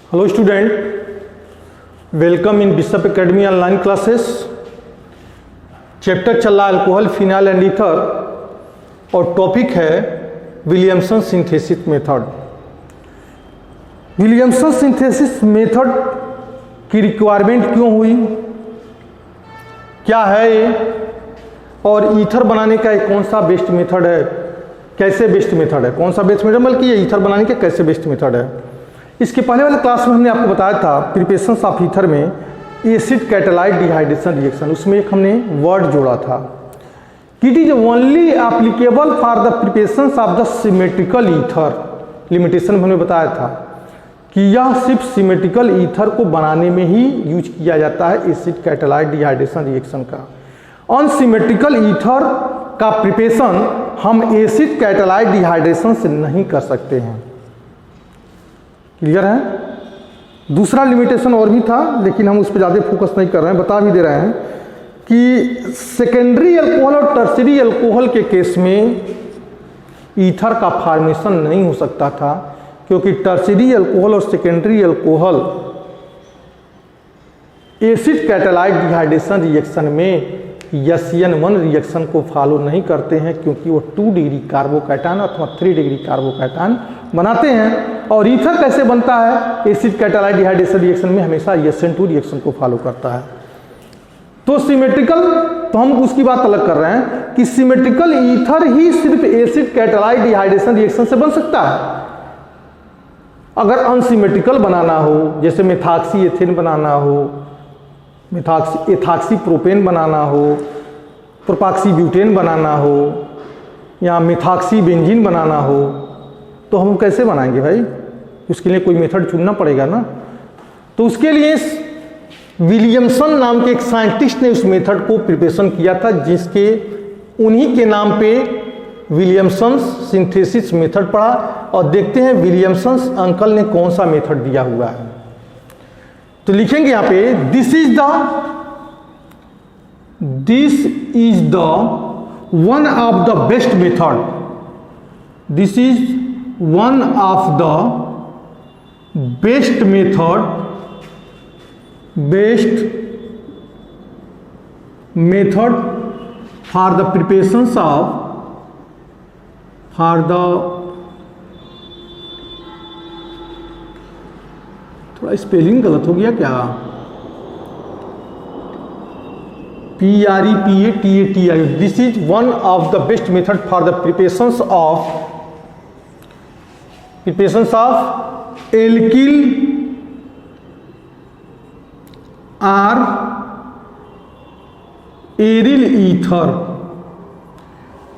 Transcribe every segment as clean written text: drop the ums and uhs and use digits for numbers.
Hello student, welcome in bishop academy online classes. Chapter चल रहा है अल्कोहल, फिनाइल एंड ईथर और topic है Williamson synthesis method. Williamson synthesis method की requirement क्यों हुई, क्या है ये, और ईथर बनाने का एक कौन सा बेस्ट मेथड है, कैसे बेस्ट मेथड है, कौन सा बेस्ट मेथड बल्कि ये ईथर बनाने का कैसे बेस्ट मेथड है। इसके पहले वाले क्लास में हमने आपको बताया था प्रिपरेशन ऑफ ईथर में एसिड कैटालाइट डिहाइड्रेशन रिएक्शन, उसमें एक हमने वर्ड जोड़ा था कि it is only applicable for the preparation of the symmetrical ether. Limitation हमने बताया था कि यह सिर्फ सिमेट्रिकल ईथर को बनाने में ही यूज किया जाता है एसिड कैटालाइट डिहाइड्रेशन रिएक्शन का। अनसिमेट्रिकल ईथर का प्रिपरेशन हम एसिड कैटालाइट डिहाइड्रेशन से नहीं कर सकते हैं। क्लियर है। दूसरा लिमिटेशन और भी था लेकिन हम उस पर ज़्यादा फोकस नहीं कर रहे हैं, बता भी दे रहे हैं कि सेकेंडरी अल्कोहल और टर्शियरी अल्कोहल के केस में ईथर का फॉर्मेशन नहीं हो सकता था, क्योंकि टर्शियरी अल्कोहल और secondary alcohol acid catalysed dehydration reaction में SN1 रिएक्शन को फॉलो नहीं करते हैं, क्योंकि वो 2 डिग्री कार्बोकैटायन अथवा 3 डिग्री कार्बोकैटायन बनाते हैं। और ईथर कैसे बनता है, एसिड कैटालाइट डिहाइड्रेशन रिएक्शन में हमेशा SN2 रिएक्शन को फॉलो करता है। तो सिमेट्रिकल, तो हम उसकी बात अलग कर रहे हैं कि सिमेट्रिकल ईथर ही सिर्फ एसिड कैटालाइट डिहाइड्रेशन रिएक्शन से बन सकता है। अगर अनसिमेट्रिकल बनाना हो, जैसे मेथॉक्सी एथेन बनाना हो, एथॉक्सी प्रोपेन बनाना हो, प्रोपाक्सी ब्यूटेन बनाना हो, या मेथॉक्सी बेंजीन बनाना हो, तो हम कैसे बनाएंगे भाई, उसके लिए कोई मेथड चुनना पड़ेगा ना। तो उसके लिए विलियमसन नाम के एक साइंटिस्ट ने उस मेथड को प्रिपरेशन किया था, जिसके उन्हीं के नाम पे विलियमसन सिंथेसिस मेथड पढ़ा। और देखते हैं विलियमसन अंकल ने कौन सा मेथड दिया हुआ है। तो लिखेंगे यहां पे this is the one of the best method, this is one of the best method for the preparation of थोड़ा स्पेलिंग गलत हो गया क्या, PREPATATI। This is one of the best method for the preparation of alkyl और aryl ether.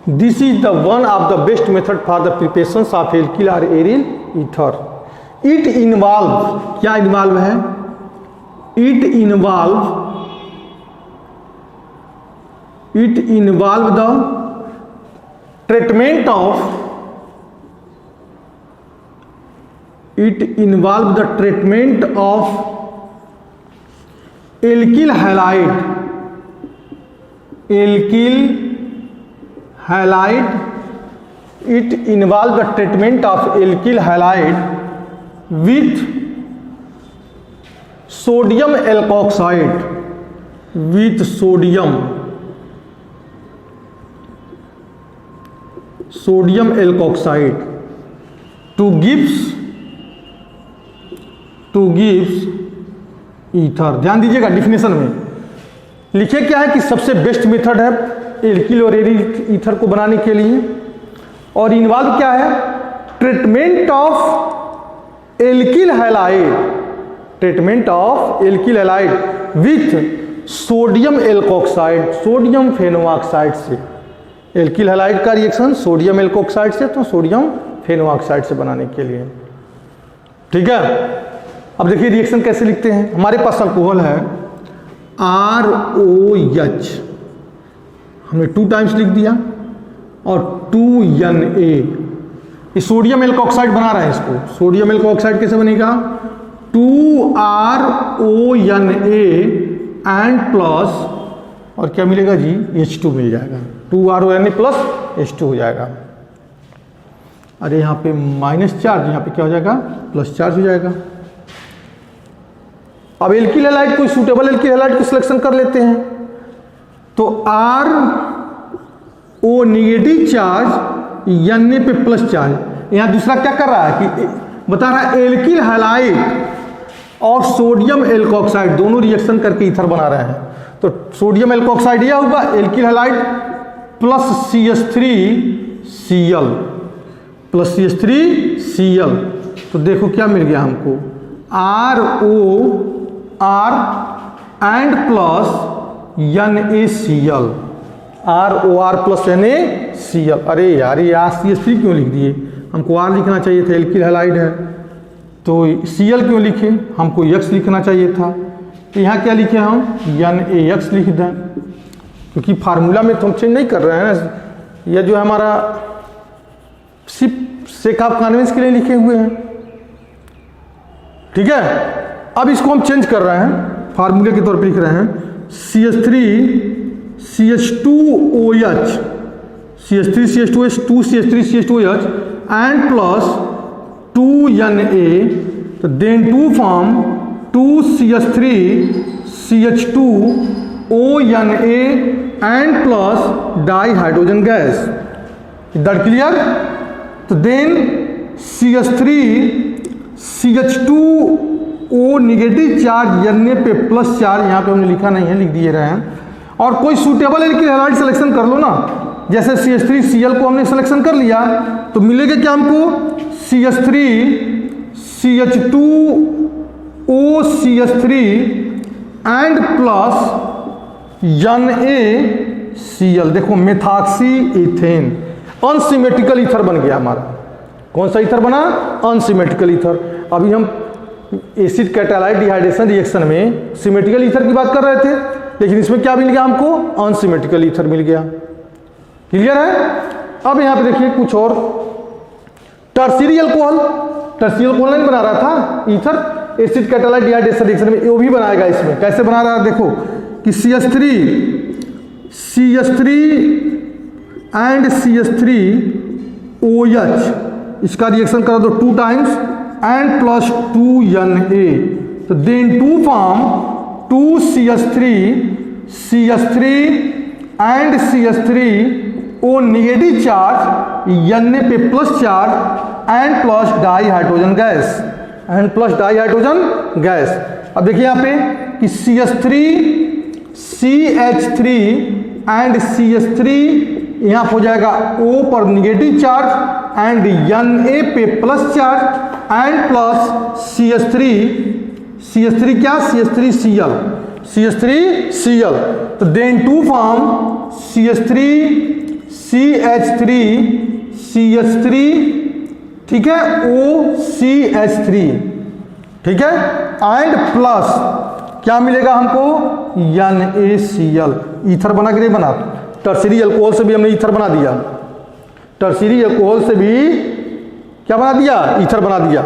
This is the one of the best method for the preparation of alkyl और aryl ether. It involve, क्या involve है, it involve the treatment of alkyl halide it involves the treatment of alkyl halide with sodium alkoxide, to gives ether. ध्यान दीजिएगा definition में लिखे क्या है कि सबसे बेस्ट मेथड है एल्किल और एरिल ईथर को बनाने के लिए, और इन्वॉल्व क्या है, treatment of alkyl halide with sodium alkoxide, sodium phenoxide से। एल्किल हैलाइड का रिएक्शन सोडियम एल्कोक्साइड से, तो सोडियम फेनोऑक्साइड से बनाने के लिए। ठीक है। अब देखिए रिएक्शन कैसे लिखते हैं। हमारे पास अल्कोहल है ROH, हमने 2 टाइम्स लिख दिया, और 2Na, ये सोडियम एल्कोक्साइड बना रहा है इसको। सोडियम एल्कोक्साइड कैसे बनेगा, 2RONA एंड प्लस, और क्या मिलेगा जी, H2 मिल जाएगा, 2RONA प्लस H2 हो जाएगा। अरे यहाँ पे माइनस चार्ज, यहाँ पे क्या हो जाएगा, प्लस चार्ज हो जाएगा। अब एल्किल हैलाइड कोई सूटेबल एल्किल हैलाइड को सिलेक्शन कर लेते हैं। तो R O negative charge N पे प्लस चार्ज। यहां दूसरा क्या कर रहा है कि बता रहा है एल्किल हैलाइड और सोडियम एल्कोक्साइड दोनों रिएक्शन करके ईथर बना रहे हैं। तो सोडियम एल्कोक्साइड यह होगा alkyl halide plus CH3Cl plus CH3Cl। तो देखो क्या मिल गया हमको, ROR and plus NaCl, ROR plus NaCl। अरे यार ये CH3 क्यों लिख दिए, हमको R लिखना चाहिए था, एल्किल हैलाइड है तो Cl क्यों लिखे, हमको X लिखना चाहिए था। तो यहाँ क्या लिखे हम NaX लिख दें, क्योंकि फार्मूला में तो हम चेंज नहीं कर रहे हैं ना, यह जो हमारा सिर्फ सेक ऑफ कन्वेंस के लिए लिखे हुए हैं। ठीक है, अब इसको हम चेंज कर रहे हैं, फार्मूले के तौर पर लिख रहे हैं CH3 CH2OH, CH3 CH2OH 2 CH3 CH2OH and plus 2Na, तो then 2 form 2 CH3 CH2ONa and plus di hydrogen gas. That clear. तो then CH3 CH2O negative charge Na पे प्लस चार्ज, यहाँ पे हमने लिखा नहीं है, लिख दिए रहे हैं। और कोई सूटेबल एल्किल हैलाइड सिलेक्शन कर लो ना, जैसे CH3Cl को हमने सिलेक्शन कर लिया तो मिलेगा क्या हमको CH3 CH2OCH3 and plus NaCl। देखो मेथॉक्सी इथेन अनसिमेट्रिकल ईथर बन गया हमारा। कौन सा ईथर बना, अनसिमेट्रिकल ईथर। अभी हम एसिड कैटालाइट डिहाइड्रेशन रिएक्शन में सिमेट्रिकल ईथर की बात कर रहे थे, लेकिन इसमें क्या मिल गया हमको, अनसिमेट्रिकल ईथर मिल गया। क्लियर है। अब यहां पे देखिए कुछ और, टर्शियरी अल्कोहल, टर्शियरी अल्कोहल नहीं बना रहा था ether, acid catalysed dehydration reaction में वो भी बनाएगा। इसमें कैसे बना रहा है देखो कि CH3 एंड CH3OH, इसका रिएक्शन करा दो 2 टाइम्स एंड प्लस 2Na, तो then 2 form 2 CH3 and CH3O negative charge Na पे plus charge and plus di hydrogen gas, and plus di hydrogen gas. अब देखिए यहाँ पे कि CH3 एंड CH3 यहाँ हो जाएगा O पर नेगेटिव चार्ज एंड Na पे plus charge and plus CH3 क्या, CH3Cl, तो देन 2 फॉर्म CH3 ठीक है, OCH3 ठीक है, एंड प्लस क्या मिलेगा हमको NaCl। ईथर बना कि नहीं बना, टर्शियरी अल्कोहल से भी हमने ईथर बना दिया, टर्शियरी अल्कोहल से भी क्या बना दिया, ईथर बना दिया,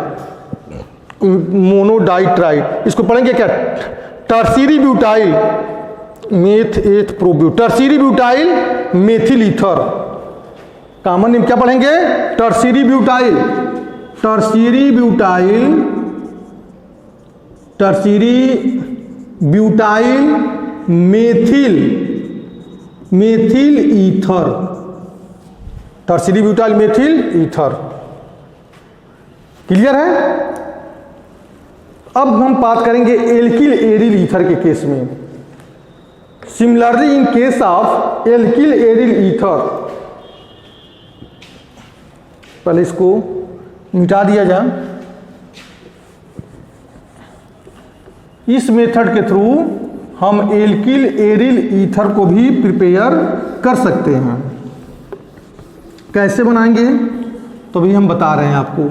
मोनोडाइट्राइड। इसको पढ़ेंगे क्या, tertiary butyl meth eth probut, tertiary butyl methyl ether. Common name क्या पढ़ेंगे, tertiary butyl, tertiary butyl methyl ether, tertiary butyl methyl ether. Clear है। अब हम बात करेंगे एल्किल एरिल ईथर के केस में। Similarly in case of alkyl aryl ether, पहले इसको मिटा दिया जाए। इस मेथड के थ्रू हम एल्किल एरिल ईथर को भी प्रिपेयर कर सकते हैं। कैसे बनाएंगे तो भी हम बता रहे हैं आपको।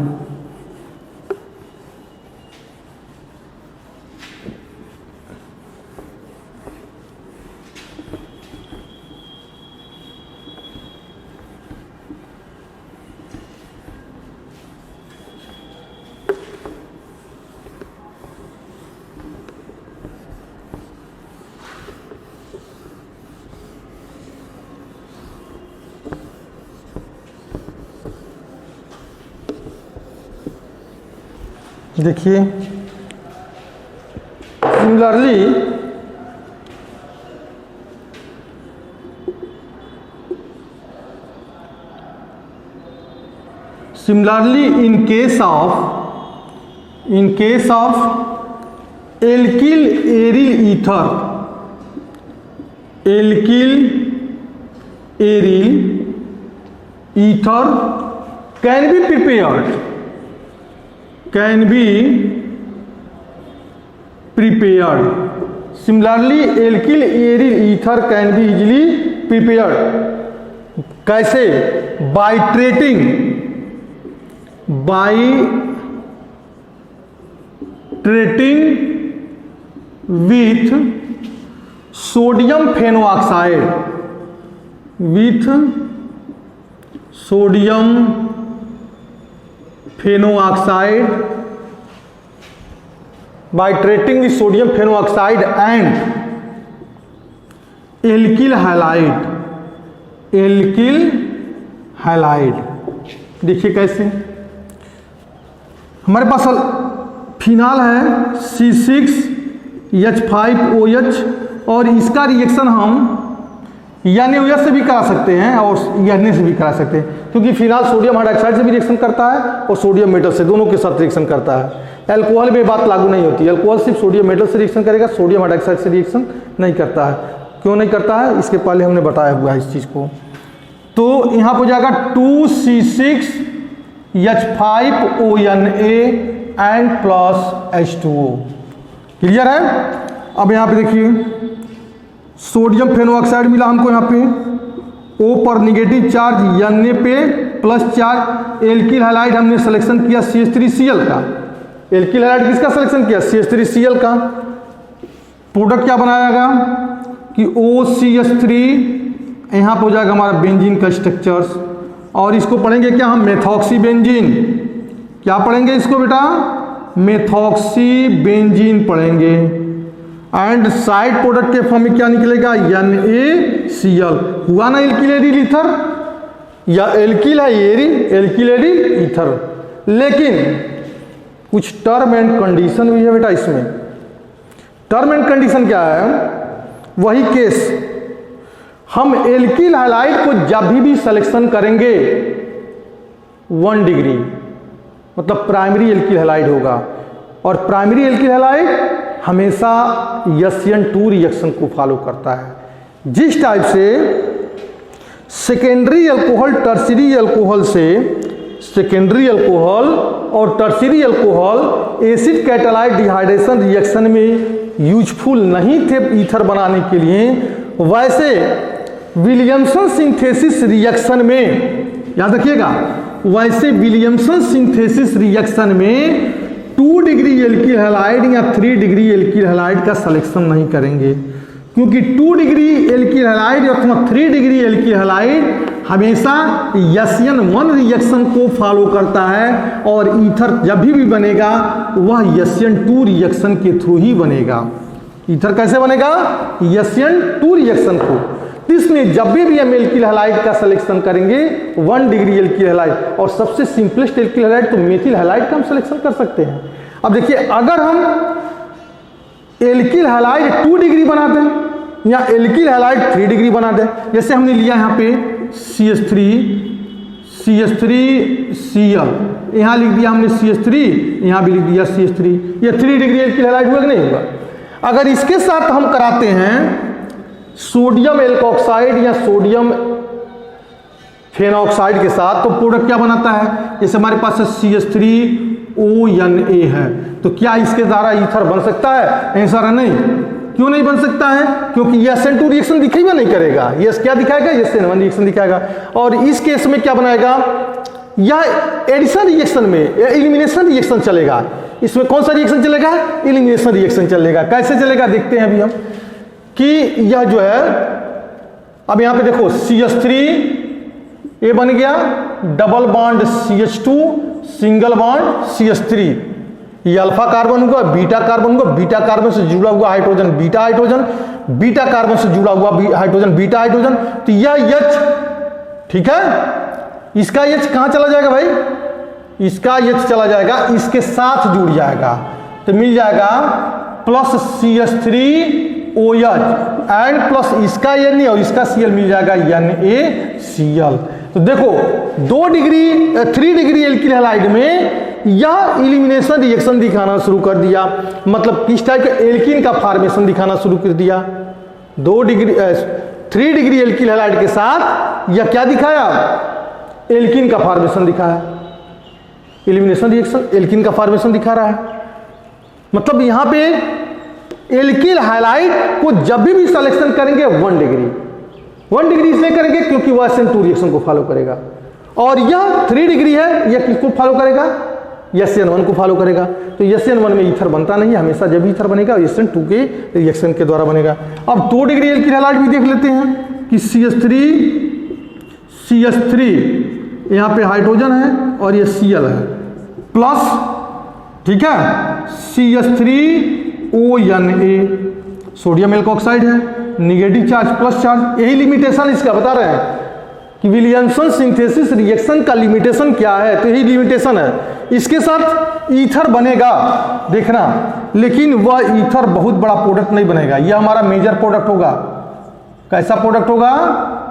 देखिए Similarly, in case of alkyl aryl ether, can be prepared. Similarly, alkyl aryl ether can be easily prepared. कैसे? By treating with sodium phenoxide, by treating with sodium phenoxide and alkyl halide. देखिए कैसे हमारे पास phenol है C6H5OH और इसका reaction हम NaOH से भी करा सकते हैं और Na से भी करा सकते हैं, क्योंकि फिनाल सोडियम हाइड्रोक्साइड से भी रिएक्शन करता है और सोडियम मेटल से, दोनों के साथ रिएक्शन करता है। अल्कोहल में बात लागू नहीं होती, अल्कोहल सिर्फ सोडियम मेटल से रिएक्शन करेगा, सोडियम हाइड्रोक्साइड से रिएक्शन नहीं करता है। क्यों नहीं करता है, इसके पहले हमने बताया हुआ है इस चीज़ को। तो यहाँ पर हो जाएगा 2C6H5ONa and plus H2O। Clear है? अब यहाँ पे देखिए सोडियम फेनोऑक्साइड मिला हमको, यहाँ पे O पर निगेटिव चार्ज, Na पे प्लस चार्ज, एल्किल हैलाइड हमने सिलेक्शन किया CH3Cl का। एल्किल हैलाइड किसका सिलेक्शन किया? CH3Cl का। प्रोडक्ट क्या बनाएगा कि OCH3, यहाँ पर हो जाएगा हमारा बेंजीन का स्ट्रक्चर्स, और इसको पढ़ेंगे क्या हम? Methoxy benzene. क्या पढ़ेंगे इसको बेटा? मेथॉक्सी बेंजीन पढ़ेंगे। एंड साइड प्रोडक्ट के फॉर्म में क्या निकलेगा? NaCl। हुआ ना एल्किल एरिल ईथर, या एल्किल है एल्किल एरिल ईथर। लेकिन कुछ टर्म एंड कंडीशन भी है बेटा इसमें। टर्म एंड कंडीशन क्या है? वही केस, हम एल्किल हैलाइड को जब भी सिलेक्शन करेंगे 1 डिग्री, मतलब प्राइमरी एल्किल हैलाइड होगा, और प्राइमरी एल्किल हैलाइड हमेशा SN2 रिएक्शन को फॉलो करता है। जिस टाइप से सेकेंडरी अल्कोहल टर्शियरी अल्कोहल से, सेकेंडरी अल्कोहल और tertiary alcohol acid catalysed dehydration reaction में यूजफुल नहीं थे ईथर बनाने के लिए, वैसे विलियमसन सिंथेसिस रिएक्शन में, याद रखिएगा, वैसे विलियमसन सिंथेसिस रिएक्शन में 2 डिग्री एल्किल हैलाइड या 3 डिग्री एल्किल हैलाइड का सिलेक्शन नहीं करेंगे, क्योंकि 2 डिग्री एल्किल हैलाइड अथवा 3 डिग्री एल्किल हैलाइड हमेशा SN1 रिएक्शन को फॉलो करता है, और ईथर जब भी बनेगा वह SN2 रिएक्शन के थ्रू ही बनेगा। ईथर कैसे बनेगा? SN2 रिएक्शन को। इसलिए जब भी हम एल्किल हैलाइड का सिलेक्शन करेंगे 1 डिग्री एल्किल हैलाइड, और सबसे सिंपलेस्ट एल्किल हैलाइड तो मेथिल हैलाइड का हम सिलेक्शन कर सकते हैं। अब देखिए, अगर हम एल्किल हैलाइड 2 डिग्री बना दें या एल्किल हैलाइड 3 डिग्री बना दें, जैसे हमने लिया यहाँ पे CH3Cl, यहाँ लिख दिया हमने CH3, यहाँ भी लिख दिया CH3, ये 3 डिग्री एल्किल हैलाइड हुआ कि नहीं हुआ? अगर इसके साथ हम कराते हैं सोडियम एल्कोक्साइड या सोडियम फेनॉक्साइड के साथ, तो प्रोडक्ट क्या बनाता है? जैसे हमारे पास CH3ONa है, तो क्या इसके द्वारा ईथर बन सकता है? आंसर है नहीं। क्यों नहीं बन सकता है? क्योंकि ये SN2 रिएक्शन दिखेगा नहीं करेगा, ये क्या दिखाएगा? SN1 रिएक्शन दिखाएगा। और इस केस में क्या बनाएगा? यह एडिशन रिएक्शन में एलिमिनेशन रिएक्शन चलेगा। इसमें कौन सा रिएक्शन चलेगा? एलिमिनेशन रिएक्शन चलेगा। कैसे चलेगा देखते हैं अभी हम, कि यह जो है, अब यहां पे देखो CH3 ये बन गया, double bond CH2, single bond CH3, ये अल्फा कार्बन हुआ, बीटा कार्बन हुआ, बीटा कार्बन से जुड़ा हुआ hydrogen beta hydrogen, beta carbon से जुड़ा हुआ हाइड्रोजन बीटा हाइड्रोजन। तो यह H, ठीक है, इसका H कहां चला जाएगा भाई? इसका H चला जाएगा, इसके साथ जुड़ जाएगा, तो मिल जाएगा प्लस CH3OH एंड प्लस इसका Na और इसका Cl मिल जाएगा NaCl। तो देखो 3 डिग्री एल्किल हैलाइड में यह इलिमिनेशन रिएक्शन दिखाना शुरू कर दिया, मतलब किस टाइप का एल्कीन का फॉर्मेशन दिखाना शुरू कर दिया। 3 डिग्री एल्किल हैलाइड के साथ यह क्या दिखाया, एल्कीन का फॉर्मेशन दिखाया, इलिमिनेशन रिएक्शन एल्कीन का फॉर्मेशन दिखा रहा है। मतलब यहां पे एल्किल हैलाइड को जब भी सिलेक्शन करेंगे 1 डिग्री इसलिए करेंगे क्योंकि वह SN2 रिएक्शन को फॉलो करेगा, और यह 3 डिग्री है, यह किसको फॉलो करेगा, SN1 को फॉलो करेगा। तो SN1 में ईथर बनता नहीं, हमेशा जब ईथर बनेगा SN2 के रिएक्शन के द्वारा बनेगा। अब 2 डिग्री एल्किल हैलाइड भी देख लेते हैं कि CH3 यहां पे हाइड्रोजन है और ये Cl है प्लस, ठीक है, CH3ONA सोडियम एल्कोक्साइड है, निगेटिव चार्ज प्लस चार्ज। यही लिमिटेशन इसका बता रहे हैं कि विलियमसन सिंथेसिस रिएक्शन का लिमिटेशन क्या है, तो यही लिमिटेशन है। इसके साथ ईथर बनेगा देखना, लेकिन वह ईथर बहुत बड़ा प्रोडक्ट नहीं बनेगा, यह हमारा मेजर प्रोडक्ट होगा। कैसा प्रोडक्ट होगा,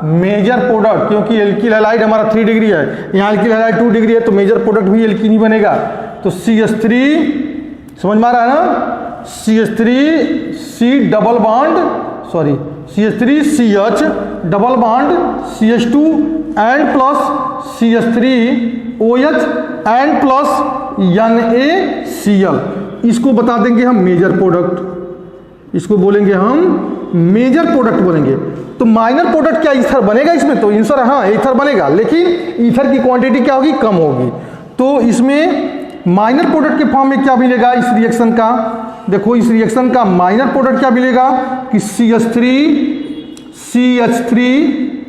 मेजर प्रोडक्ट, क्योंकि एल्किल हैलाइड हमारा 3 डिग्री है, यहाँ एल्किल हैलाइड 2 डिग्री है, तो मेजर प्रोडक्ट भी एल्कीन ही बनेगा। तो CH3 समझ में आ रहा है ना, CH3CH double bond CH2 and plus CH3OH and plus NaCl। इसको बता देंगे हम मेजर प्रोडक्ट, इसको बोलेंगे हम मेजर प्रोडक्ट बोलेंगे। तो माइनर प्रोडक्ट क्या ईथर बनेगा इसमें, तो आंसर हाँ ईथर बनेगा, लेकिन ईथर की क्वांटिटी क्या होगी, कम होगी। तो इसमें माइनर प्रोडक्ट के फॉर्म में क्या मिलेगा इस रिएक्शन का, देखो इस रिएक्शन का माइनर प्रोडक्ट क्या मिलेगा कि CH3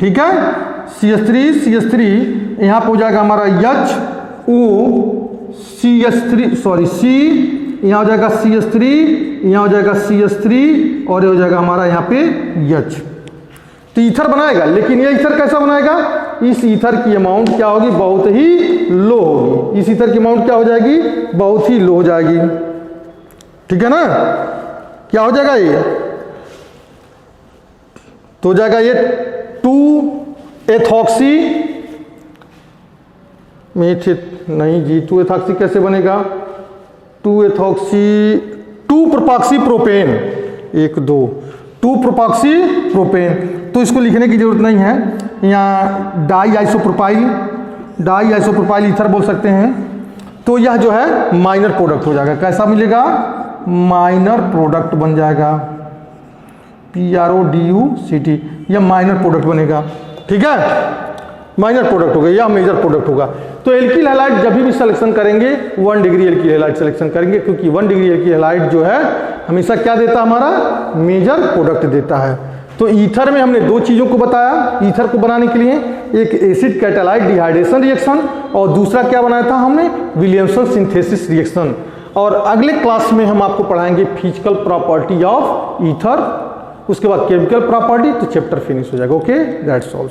ठीक है, CH3 यहां पे हो जाएगा हमारा C यहां हो जाएगा CH3, यहां हो जाएगा CH3 और ये हो जाएगा हमारा यहां पे H। तो ईथर बनाएगा, लेकिन ये ईथर कैसा बनाएगा, इस ईथर की अमाउंट क्या होगी, बहुत ही लो होगी। इस ईथर की अमाउंट क्या हो जाएगी, बहुत ही लो हो जाएगी, ठीक है ना। क्या हो जाएगा ये, तो हो जाएगा ये 2-एथॉक्सी नहीं जी, 2-एथॉक्सी कैसे बनेगा, 2-प्रोपॉक्सी प्रोपेन 2-प्रोपॉक्सी प्रोपेन। तो इसको लिखने की जरूरत नहीं है, यहाँ डाई आइसोप्रोपाइल ईथर बोल सकते हैं। तो यह जो है माइनर प्रोडक्ट हो जाएगा, कैसा मिलेगा, माइनर प्रोडक्ट बन जाएगा, PRODUCT, यह माइनर प्रोडक्ट बनेगा, ठीक है, माइनर प्रोडक्ट होगा या मेजर प्रोडक्ट होगा। तो एल्किल हैलाइड जब भी सिलेक्शन करेंगे 1 डिग्री एल्किल हैलाइड सिलेक्शन करेंगे, क्योंकि 1 डिग्री एल्किल हैलाइड जो है हमेशा क्या देता है, हमारा मेजर प्रोडक्ट देता है। तो ईथर में हमने 2 चीज़ों को बताया ईथर को बनाने के लिए, एक एसिड कैटालाइट डिहाइड्रेशन रिएक्शन और दूसरा क्या बनाया था हमने, विलियमसन सिंथेसिस रिएक्शन। और अगले क्लास में हम आपको पढ़ाएंगे फिजिकल प्रॉपर्टी ऑफ ईथर, उसके बाद केमिकल प्रॉपर्टी, तो चैप्टर फिनिश हो जाएगा। Okay, that's all.